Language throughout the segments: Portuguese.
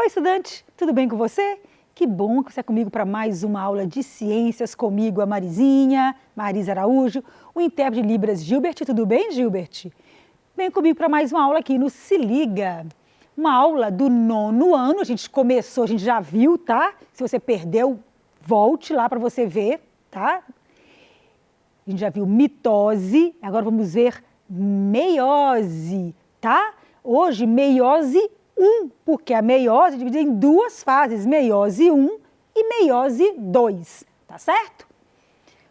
Oi, estudante, tudo bem com você? Que bom que você é comigo para mais uma aula de ciências, comigo a Marizinha, Marisa Araújo, o intérprete de Libras Gilbert. Tudo bem, Gilbert? Vem comigo para mais uma aula aqui no Se Liga. Uma aula do 9º ano, a gente começou, a gente já viu, tá? Se você perdeu, volte lá para você ver, tá? A gente já viu mitose, agora vamos ver meiose, tá? Hoje, meiose 1, porque a meiose é dividida em duas fases, meiose 1 e meiose 2, tá certo?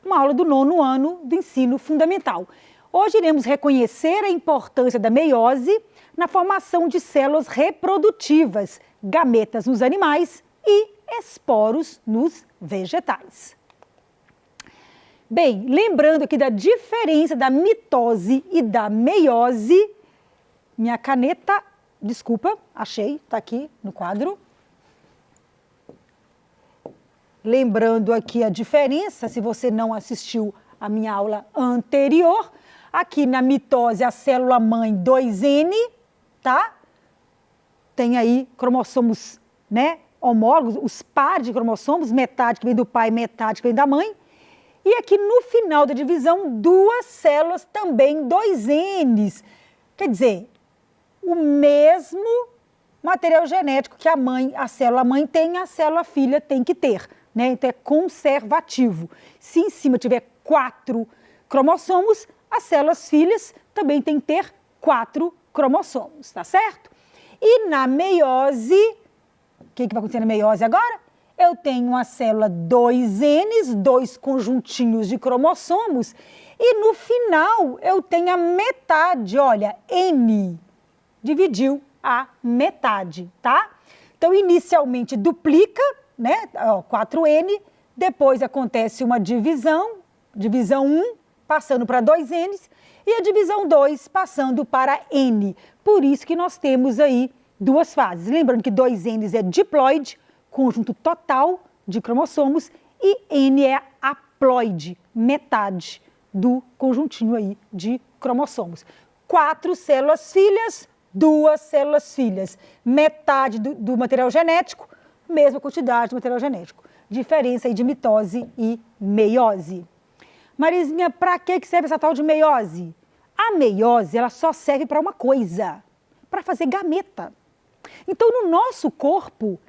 Uma aula do 9º ano do ensino fundamental. Hoje iremos reconhecer a importância da meiose na formação de células reprodutivas, gametas nos animais e esporos nos vegetais. Bem, lembrando aqui da diferença da mitose e da meiose, minha caneta, desculpa, achei, está aqui no quadro. Lembrando aqui a diferença, se você não assistiu a minha aula anterior, aqui na mitose a célula mãe 2N, tá? Tem aí cromossomos, né, homólogos, os pares de cromossomos, metade que vem do pai, metade que vem da mãe. E aqui no final da divisão, duas células também 2Ns. Quer dizer, o mesmo material genético que a célula mãe tem, a célula filha tem que ter, né? Então é conservativo. Se em cima tiver 4 cromossomos, as células filhas também têm que ter 4 cromossomos, tá certo? E na meiose, o que vai acontecer na meiose agora? Eu tenho uma célula 2Ns, 2 conjuntinhos de cromossomos, e no final eu tenho a metade, olha, N dividiu a metade, tá? Então, inicialmente duplica, né, 4N, depois acontece uma divisão 1, passando para 2Ns, e a divisão 2 passando para N. Por isso que nós temos aí duas fases. Lembrando que 2Ns é diploide, conjunto total de cromossomos, e N é haploide, metade do conjuntinho aí de cromossomos. 4 células filhas, 2 células filhas, metade do material genético, mesma quantidade de material genético. Diferença aí de mitose e meiose. Marizinha, para que serve essa tal de meiose? A meiose, ela só serve para uma coisa, para fazer gameta. Então, no nosso corpo,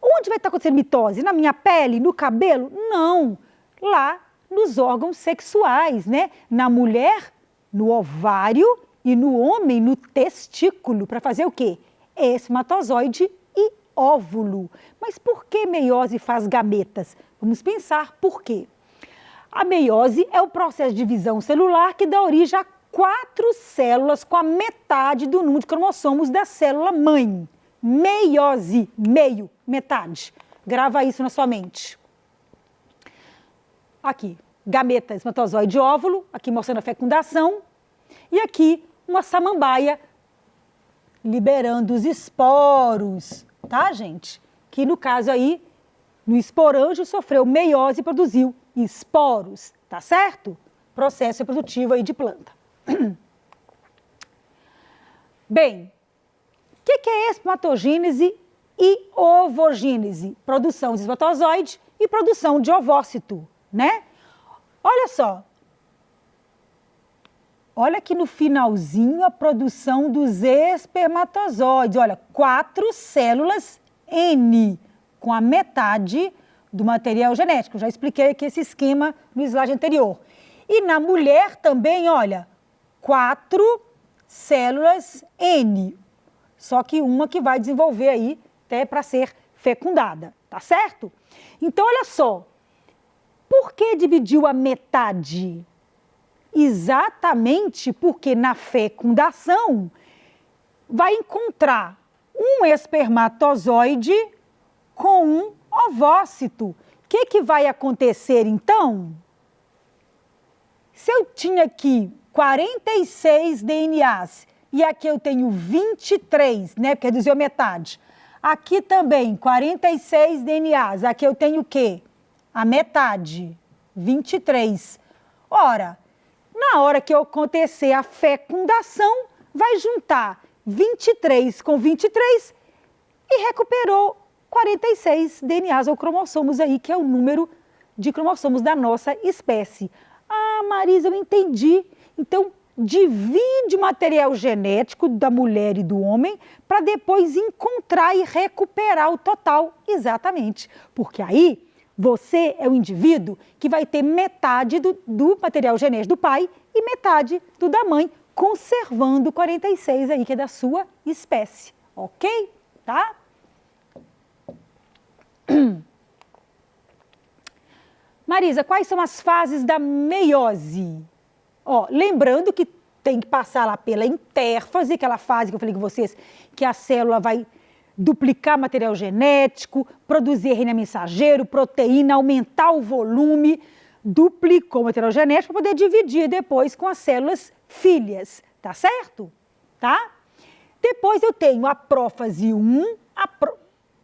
onde vai estar acontecendo mitose? Na minha pele? No cabelo? Não. Lá nos órgãos sexuais, né? Na mulher, no ovário, e no homem, no testículo. Para fazer o quê? Espermatozoide e óvulo. Mas por que meiose faz gametas? Vamos pensar por quê. A meiose é o processo de divisão celular que dá origem a 4 células com a metade do número de cromossomos da célula mãe. Meiose, meio, metade. Grava isso na sua mente. Aqui, gameta, espermatozoide e óvulo, aqui mostrando a fecundação. E aqui, uma samambaia liberando os esporos, tá, gente? Que no caso aí, no esporângio, sofreu meiose e produziu esporos, tá certo? Processo reprodutivo aí de planta. Bem, o que é espermatogênese e ovogênese? Produção de espermatozoide e produção de ovócito, né? Olha só. Olha aqui no finalzinho a produção dos espermatozoides. Olha, 4 células N, com a metade do material genético. Já expliquei aqui esse esquema no slide anterior. E na mulher também, olha, 4 células N. Só que uma que vai desenvolver aí até para ser fecundada, tá certo? Então, olha só, por que dividiu a metade? Exatamente porque na fecundação vai encontrar um espermatozoide com um ovócito. O que vai acontecer então? Se eu tinha aqui 46 DNAs e aqui eu tenho 23, né, porque reduziu a metade. Aqui também 46 DNAs, aqui eu tenho o quê? A metade, 23. Ora, na hora que acontecer a fecundação, vai juntar 23 com 23 e recuperou 46 DNAs ou cromossomos aí, que é o número de cromossomos da nossa espécie. Ah, Marisa, eu entendi. Então, divide o material genético da mulher e do homem para depois encontrar e recuperar o total. Exatamente. Porque aí você é o indivíduo que vai ter metade do material genético do pai e metade do da mãe, conservando 46 aí, que é da sua espécie. Ok? Tá? Marisa, quais são as fases da meiose? Ó, lembrando que tem que passar lá pela intérfase, aquela fase que eu falei com vocês, que a célula vai duplicar material genético, produzir RNA mensageiro, proteína, aumentar o volume, duplicou o material genético para poder dividir depois com as células filhas, tá certo? Tá? Depois eu tenho a prófase 1, a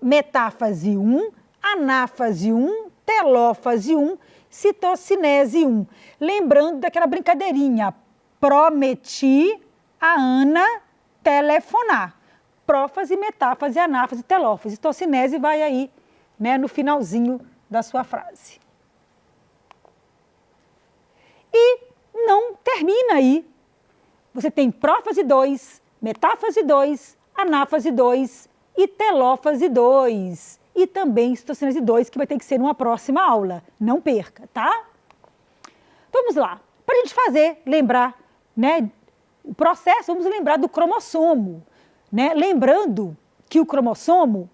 metáfase 1, anáfase 1, telófase 1, citocinese 1. Lembrando daquela brincadeirinha, prometi a Ana telefonar. Prófase, metáfase, anáfase, telófase. Citocinese vai aí, né, no finalzinho da sua frase. E não termina aí. Você tem prófase 2, metáfase 2, anáfase 2 e telófase 2. E também citocinese 2, que vai ter que ser numa próxima aula. Não perca, tá? Vamos lá. Para a gente fazer, lembrar, né, o processo, vamos lembrar do cromossomo. Né? Lembrando que o cromossomo,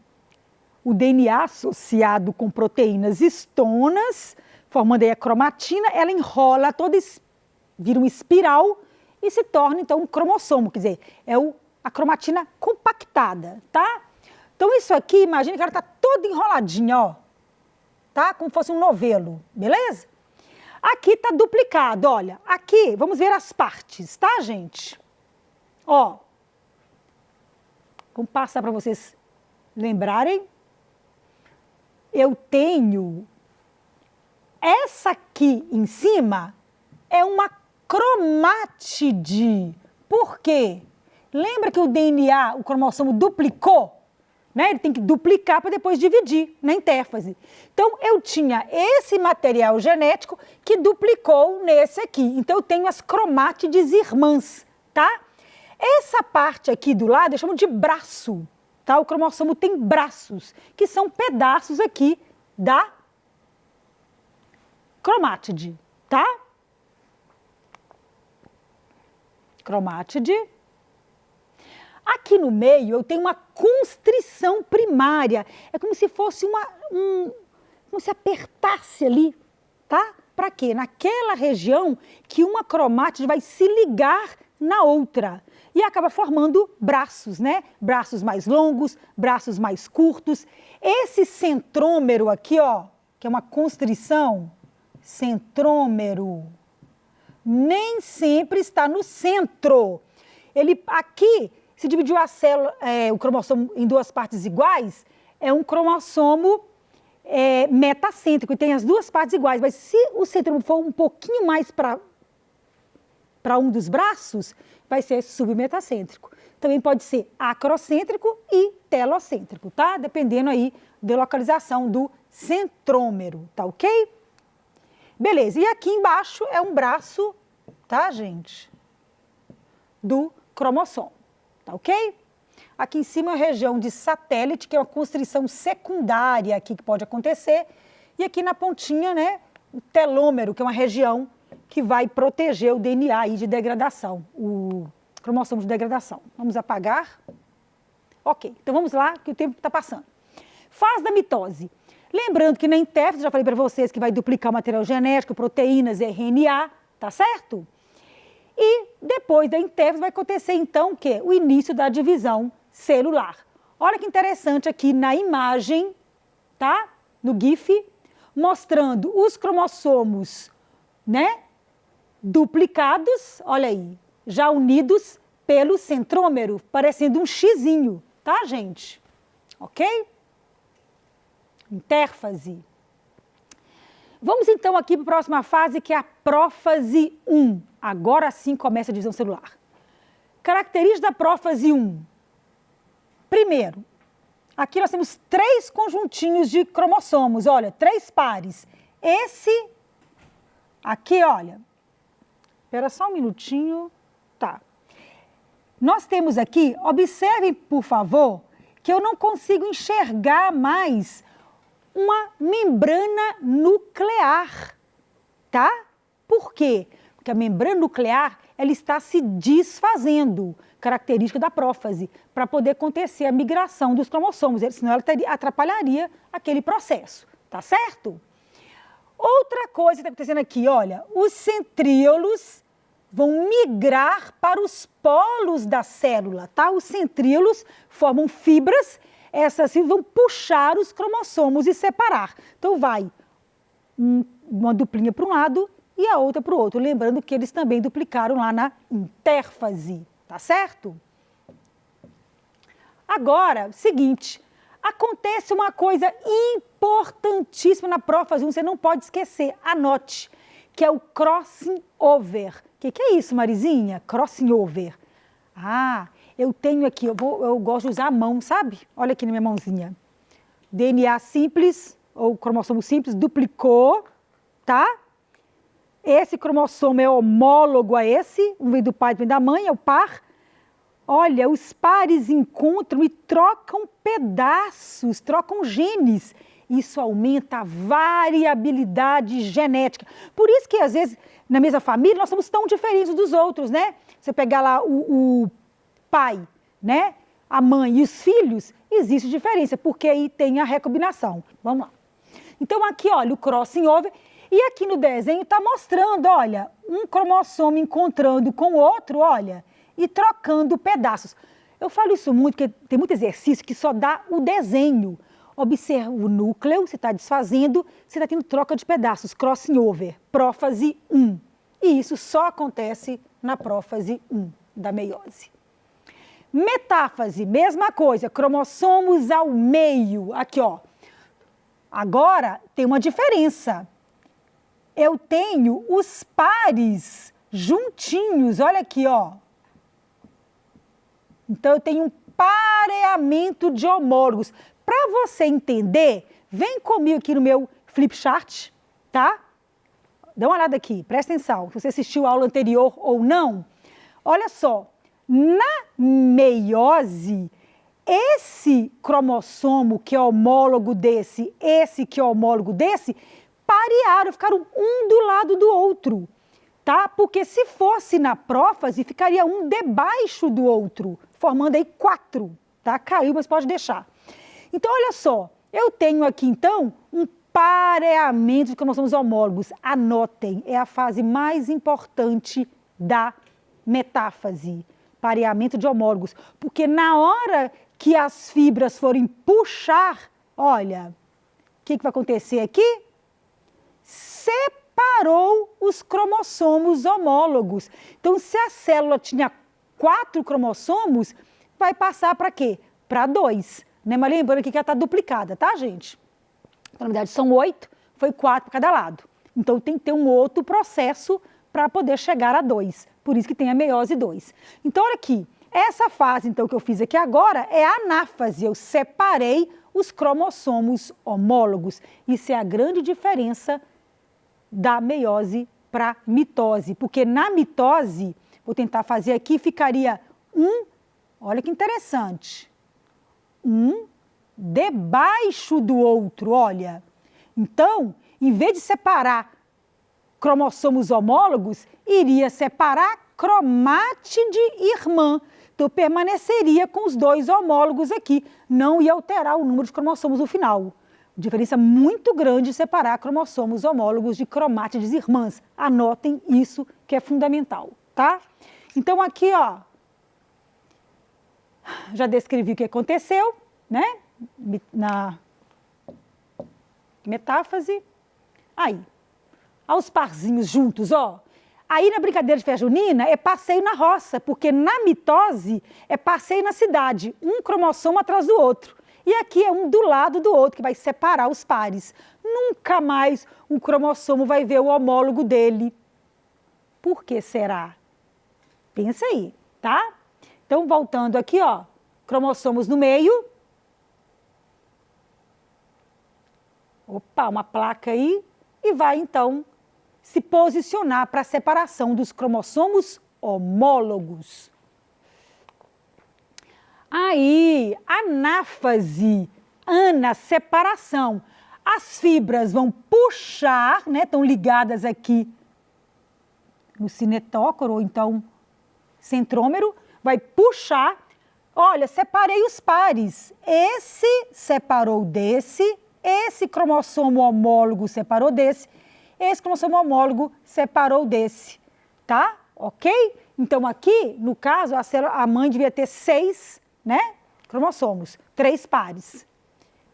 o DNA associado com proteínas histonas, formando aí a cromatina, ela enrola toda, vira uma espiral e se torna então um cromossomo, quer dizer, é a cromatina compactada, tá? Então isso aqui, imagina que ela está toda enroladinha, ó, tá? Como fosse um novelo, beleza? Aqui está duplicado, olha, aqui, vamos ver as partes, tá, gente? Ó, vamos passar para vocês lembrarem. Eu tenho essa aqui em cima é uma cromátide. Por quê? Lembra que o DNA, o cromossomo duplicou? Né? Ele tem que duplicar para depois dividir na intérfase. Então, eu tinha esse material genético que duplicou nesse aqui. Então, eu tenho as cromátides irmãs, tá? Essa parte aqui do lado eu chamo de braço, tá? O cromossomo tem braços, que são pedaços aqui da cromátide, tá? Cromátide. Aqui no meio eu tenho uma constrição primária. É como se fosse como se apertasse ali, tá? Para quê? Naquela região que uma cromátide vai se ligar na outra. E acaba formando braços, né? Braços mais longos, braços mais curtos. Esse centrômero aqui, ó, que é uma constrição, centrômero, nem sempre está no centro. Ele aqui, se dividiu a célula, o cromossomo em duas partes iguais, é um cromossomo metacêntrico, e tem as duas partes iguais. Mas se o centrômero for um pouquinho mais para um dos braços, vai ser submetacêntrico. Também pode ser acrocêntrico e telocêntrico, tá? Dependendo aí da localização do centrômero, tá ok? Beleza, e aqui embaixo é um braço, tá, gente? Do cromossomo, tá ok? Aqui em cima é a região de satélite, que é uma constrição secundária aqui que pode acontecer. E aqui na pontinha, né, o telômero, que é uma região que vai proteger o DNA aí de degradação, o cromossomo de degradação. Vamos apagar. Ok, então vamos lá, que o tempo está passando. Fase da mitose. Lembrando que na intérfase, já falei para vocês que vai duplicar o material genético, proteínas, RNA, tá certo? E depois da intérfase vai acontecer então o quê? O início da divisão celular. Olha que interessante aqui na imagem, tá? No GIF, mostrando os cromossomos, né? Duplicados, olha aí, já unidos pelo centrômero, parecendo um xizinho, tá, gente? Ok? Intérfase. Vamos então aqui para a próxima fase, que é a prófase 1. Agora sim começa a divisão celular. Característica da prófase 1. Primeiro, Aqui nós temos 3 conjuntinhos de cromossomos, olha, 3 pares. Esse aqui, olha, espera só um minutinho, tá. Nós temos aqui, observem, por favor, que eu não consigo enxergar mais uma membrana nuclear, tá? Por quê? Porque a membrana nuclear, ela está se desfazendo, característica da prófase, para poder acontecer a migração dos cromossomos, senão ela atrapalharia aquele processo, tá certo? Outra coisa que está acontecendo aqui, olha, os centríolos vão migrar para os polos da célula, tá? Os centríolos formam fibras, essas fibras vão puxar os cromossomos e separar. Então vai uma duplinha para um lado e a outra para o outro, lembrando que eles também duplicaram lá na intérfase, tá certo? Agora, seguinte, acontece uma coisa importantíssima na prófase 1, você não pode esquecer, anote, que é o crossing over. O que é isso, Marizinha? Crossing over. Ah, eu tenho aqui, eu gosto de usar a mão, sabe? Olha aqui na minha mãozinha. DNA simples, ou cromossomo simples, duplicou, tá? Esse cromossomo é homólogo a esse, um vem do pai, vem da mãe, é o par. Olha, os pares encontram e trocam pedaços, trocam genes. Isso aumenta a variabilidade genética. Por isso que, às vezes, na mesma família, nós somos tão diferentes dos outros, né? Você pegar lá o pai, né? A mãe e os filhos, existe diferença, porque aí tem a recombinação. Vamos lá. Então, aqui, olha, o crossing over. E aqui no desenho está mostrando, olha, um cromossomo encontrando com o outro, olha, e trocando pedaços. Eu falo isso muito, porque tem muito exercício que só dá o desenho. Observa o núcleo, você está desfazendo, você está tendo troca de pedaços, crossing over, prófase 1. E isso só acontece na prófase 1 da meiose. Metáfase, mesma coisa, cromossomos ao meio, aqui ó. Agora tem uma diferença. Eu tenho os pares juntinhos, olha aqui ó. Então eu tenho um pareamento de homólogos. Para você entender, vem comigo aqui no meu flip chart, tá? Dá uma olhada aqui, presta atenção, se você assistiu a aula anterior ou não. Olha só, na meiose, esse cromossomo que é homólogo desse, esse que é homólogo desse, parearam, ficaram um do lado do outro, tá? Porque se fosse na prófase, ficaria um debaixo do outro, formando aí 4, tá? Caiu, mas pode deixar. Então, olha só, eu tenho aqui, então, um pareamento de cromossomos homólogos. Anotem, é a fase mais importante da metáfase, pareamento de homólogos. Porque na hora que as fibras forem puxar, olha, o que vai acontecer aqui? Separou os cromossomos homólogos. Então, se a célula tinha 4 cromossomos, vai passar para quê? Para 2. Né? Mas lembrando aqui que ela está duplicada, tá, gente? Então, na verdade, são 8, foi 4 para cada lado. Então, tem que ter um outro processo para poder chegar a 2. Por isso que tem a meiose 2. Então, olha aqui. Essa fase, então, que eu fiz aqui agora é a anáfase. Eu separei os cromossomos homólogos. Isso é a grande diferença da meiose para mitose. Porque na mitose, vou tentar fazer aqui, ficaria olha que interessante, um debaixo do outro, olha. Então, em vez de separar cromossomos homólogos, iria separar cromátide irmã. Então, permaneceria com os 2 homólogos aqui, não ia alterar o número de cromossomos no final. Diferença muito grande de separar cromossomos homólogos de cromátides irmãs. Anotem isso que é fundamental, tá? Então, aqui, ó, já descrevi o que aconteceu, né? Na metáfase. Aí, aos parzinhos juntos, ó. Aí na brincadeira de festa junina é passeio na roça, porque na mitose é passeio na cidade, um cromossomo atrás do outro. E aqui é um do lado do outro, que vai separar os pares. Nunca mais um cromossomo vai ver o homólogo dele. Por que será? Pensa aí, tá? Então, voltando aqui, ó, cromossomos no meio, Opa, uma placa aí, e vai então se posicionar para a separação dos cromossomos homólogos. Aí, anáfase, separação. As fibras vão puxar, né? Estão ligadas aqui no cinetócoro, ou então centrômero, vai puxar. Olha, separei os pares. Esse separou desse, esse cromossomo homólogo separou desse, esse cromossomo homólogo separou desse, tá? Ok? Então aqui, no caso, a mãe devia ter 6, né, cromossomos, 3 pares.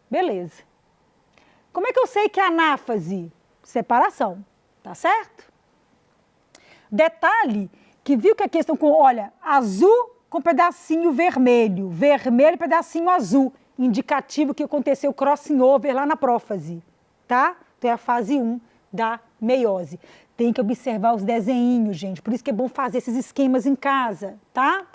Beleza. Como é que eu sei que é anáfase? Separação, tá certo? Detalhe, que viu que aqui estão com, olha, azul com pedacinho vermelho, vermelho pedacinho azul, indicativo que aconteceu crossing over lá na prófase, tá? Então é a fase 1 da meiose. Tem que observar os desenhinhos, gente, por isso que é bom fazer esses esquemas em casa, tá?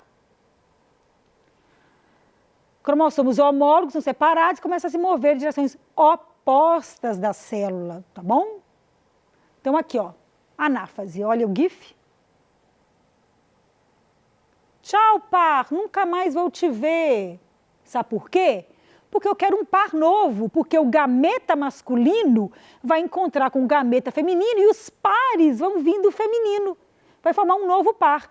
Cromossomos homólogos são separados e começam a se mover em direções opostas da célula, tá bom? Então aqui, ó, anáfase, olha o GIF. Tchau, par, nunca mais vou te ver. Sabe por quê? Porque eu quero um par novo, porque o gameta masculino vai encontrar com o gameta feminino e os pares vão vir do feminino. Vai formar um novo par,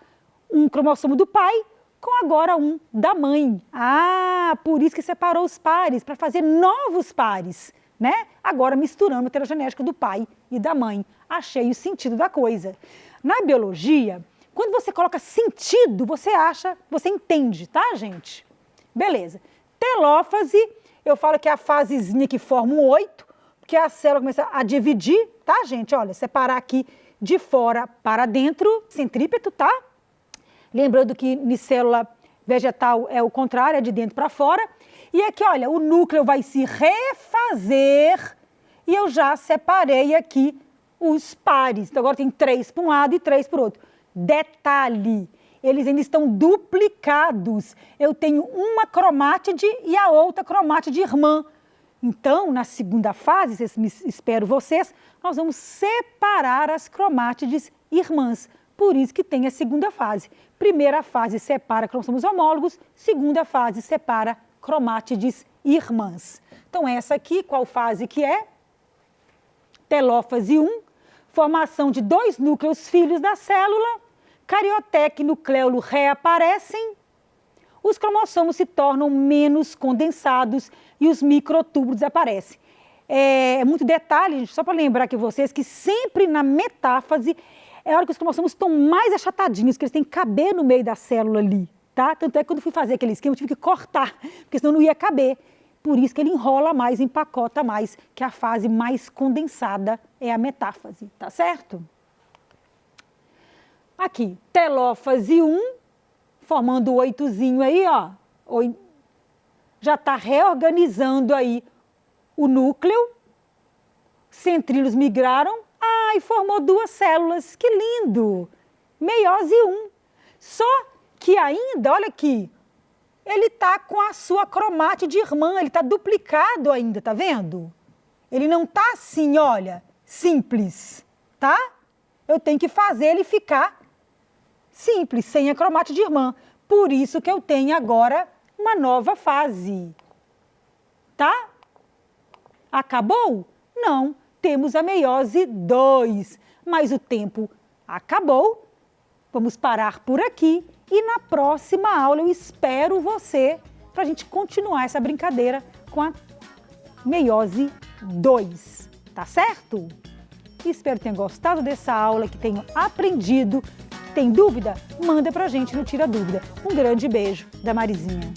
um cromossomo do pai com agora um da mãe. Ah, por isso que separou os pares, para fazer novos pares, né? Agora misturando a heterogenética do pai e da mãe. Achei o sentido da coisa. Na biologia, quando você coloca sentido, você acha, você entende, tá, gente? Beleza. Telófase, eu falo que é a fasezinha que forma um 8, porque a célula começa a dividir, tá, gente? Olha, separar aqui de fora para dentro, centrípeto, tá? Lembrando que em célula vegetal é o contrário, é de dentro para fora. E aqui, olha, o núcleo vai se refazer e eu já separei aqui os pares. Então, agora tem 3 para um lado e 3 para o outro. Detalhe, eles ainda estão duplicados. Eu tenho uma cromátide e a outra cromátide irmã. Então, na segunda fase, espero vocês, nós vamos separar as cromátides irmãs. Por isso que tem a segunda fase. Primeira fase separa cromossomos homólogos, segunda fase separa cromátides irmãs. Então, essa aqui, qual fase que é? Telófase 1, formação de 2 núcleos filhos da célula, carioteca e nucleolo reaparecem, os cromossomos se tornam menos condensados e os microtúbulos aparecem. É muito detalhe, gente, só para lembrar aqui vocês que sempre na metáfase é a hora que os cromossomos estão mais achatadinhos, que eles têm que caber no meio da célula ali, tá? Tanto é que quando eu fui fazer aquele esquema, eu tive que cortar, porque senão não ia caber. Por isso que ele enrola mais, empacota mais, que a fase mais condensada é a metáfase, tá certo? Aqui, telófase 1, formando o 8zinho aí, ó. Já está reorganizando aí o núcleo. Centríolos migraram. E formou 2 células. Que lindo! Meiose 1. Só que ainda, olha aqui, ele está com a sua cromátide irmã, ele está duplicado ainda, tá vendo? Ele não está assim, olha, simples, tá? Eu tenho que fazer ele ficar simples, sem a cromátide irmã. Por isso que eu tenho agora uma nova fase, tá? Acabou? Não, temos a meiose 2, mas o tempo acabou. Vamos parar por aqui e na próxima aula eu espero você para a gente continuar essa brincadeira com a meiose 2, tá certo? Espero que tenham gostado dessa aula, que tenham aprendido. Tem dúvida? Manda pra gente no Tira Dúvida. Um grande beijo da Marizinha.